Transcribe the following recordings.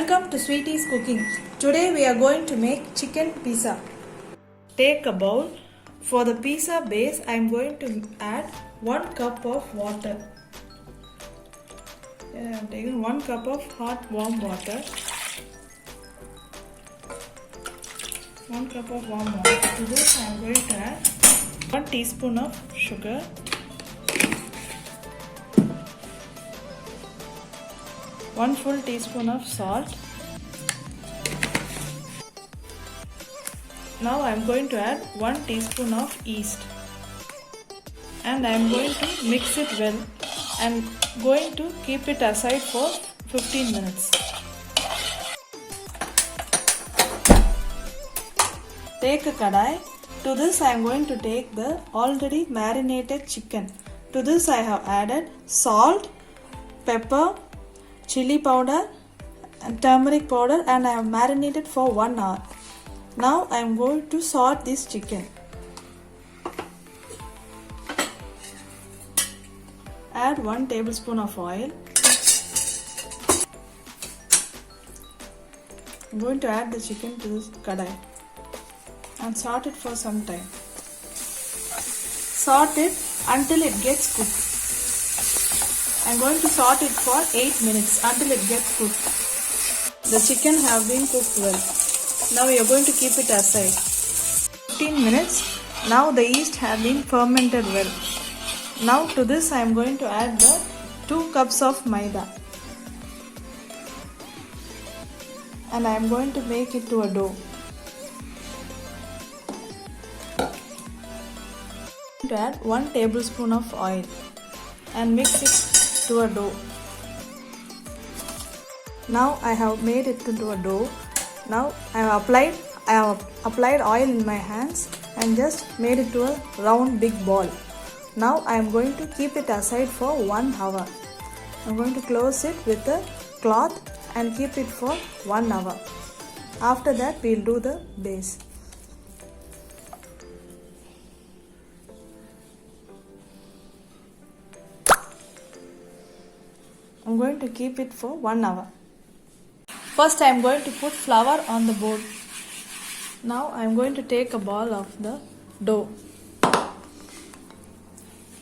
Welcome to Sweetie's Cooking. Today we are going to make chicken pizza. Take a bowl. For the pizza base, I am going to add 1 cup of water. I have taken 1 cup of hot warm water. 1 cup of warm water. To this I am going to add 1 teaspoon of sugar. 1 full teaspoon of salt. Now I am going to add 1 teaspoon of yeast. And I am going to mix it well and going to keep it aside for 15 minutes. Take a kadai. To this I am going to take the already marinated chicken. To this I have added salt, pepper, chili powder and turmeric powder, and I have marinated for 1 hour. Now I am going to salt this chicken. Add 1 tablespoon of oil. I am going to add the chicken to this kadai and saute it for some time. Saute it until it gets cooked. I am going to saute it for 8 minutes until it gets cooked. The chicken have been cooked well. Now we are going to keep it aside. 15 minutes. Now the yeast have been fermented well. Now to this I am going to add the 2 cups of maida. And I am going to make it to a dough. To add 1 tablespoon of oil and mix it to a dough. Now I have made it into a dough. Now I have applied oil in my hands and just made it to a round big ball. Now I am going to keep it aside for 1 hour. I am going to close it with a cloth and keep it for 1 hour. After that we will do the base. I am going to keep it for 1 hour. First I am going to put flour on the board. Now I am going to take a ball of the dough.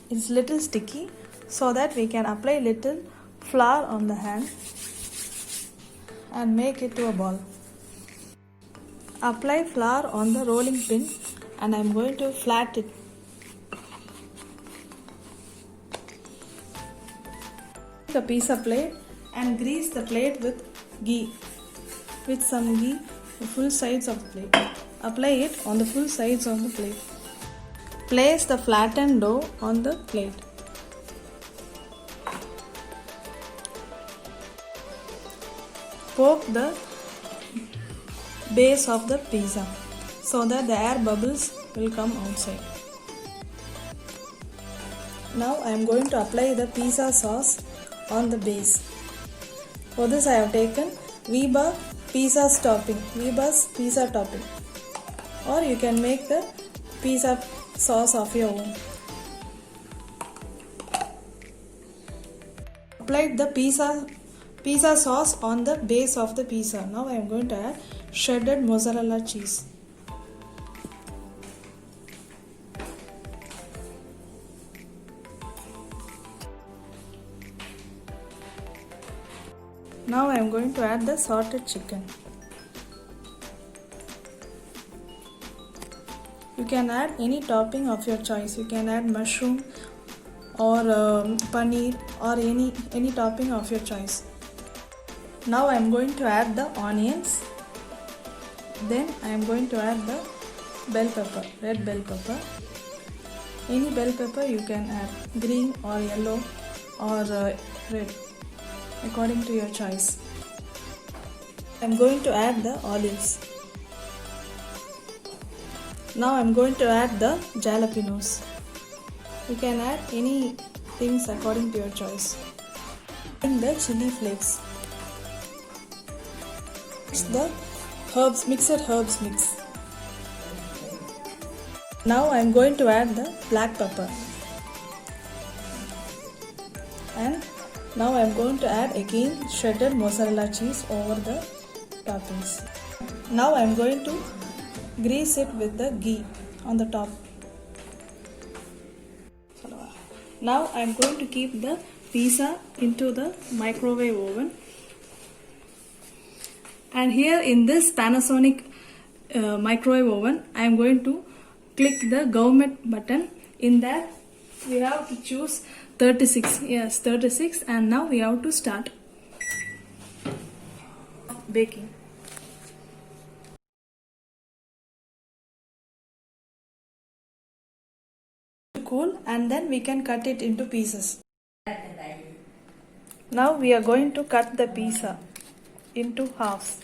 It's little sticky, so that we can apply little flour on the hand and make it to a ball. Apply flour on the rolling pin and I am going to flat it. A pizza plate and grease the plate with ghee. With some ghee, the full sides of the plate. Apply it on the full sides of the plate. Place the flattened dough on the plate. Poke the base of the pizza so that the air bubbles will come outside. Now I am going to apply the pizza sauce on the base. For this I have taken Weber pizza topping, Weber's pizza topping, or you can make the pizza sauce of your own. Applied the pizza sauce on the base of the pizza. Now I am going to add shredded mozzarella cheese. Now I am going to add the salted chicken. You can add any topping of your choice. You can add mushroom or paneer or any topping of your choice. Now I am going to add the onions. Then I am going to add the bell pepper, red bell pepper. Any bell pepper you can add, green or yellow or red, according to your choice. I am going to add the olives. Now I am going to add the jalapenos. You can add any things according to your choice. And the chili flakes. The mixed herbs mix. Now I am going to add the black pepper and Now I am going to add again shredded mozzarella cheese over the toppings. Now I am going to grease it with the ghee on the top. Now I am going to keep the pizza into the microwave oven. And here in this Panasonic microwave oven, I am going to click the gourmet button. In that we have to choose 36. Yes, 36. And now we have to start baking. Cool, and then we can cut it into pieces. Now we are going to cut the pizza into halves.